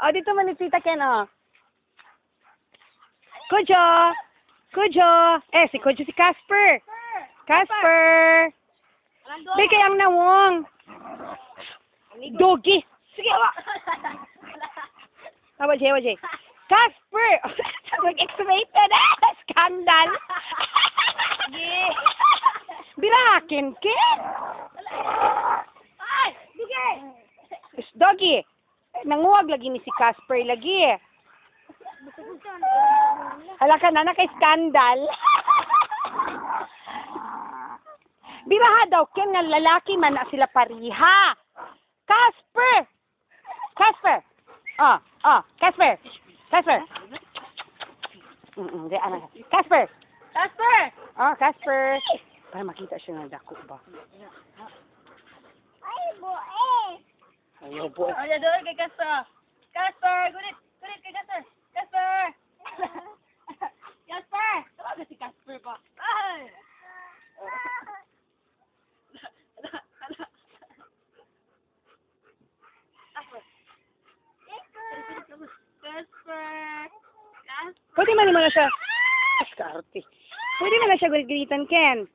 O, dito man ni Tita Ken, o. Kujo! Kujo! Si Kujo si Casper. Casper! Di kayang nawong. Doggy! Sige, wa! Wajay. Casper! Mag-excited Skandal! Birakin, Ken! Ay! Sige! Doggy! Nanguwag lagi ni si Casper lagi. Hala ka na, naka-skandal. Biraha daw, Ken, nga lalaki man na sila pariha. Casper! Casper! Casper! Casper! Casper! Casper! Casper! Para makita siya ng dako ba? Ay, boe! Ayaw po. Ay, doon kay Casper. Casper! Gunit kay Casper. Casper! Casper! Tawag si Casper ba? Ay! Casper! Pwede man naman na siya. Askarte. Pwede man na siya gunitan, Ken.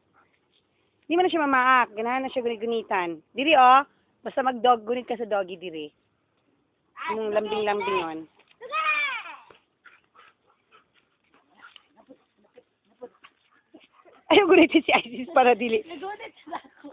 Di man na siya mamaak. Ganahan na siya gunitan. Diri, basta mag-dog, gunit ka sa doggy, diri. Yung lambing-lambing yun. Ayaw gunitin si Isis para dili. Nagunit sila ako.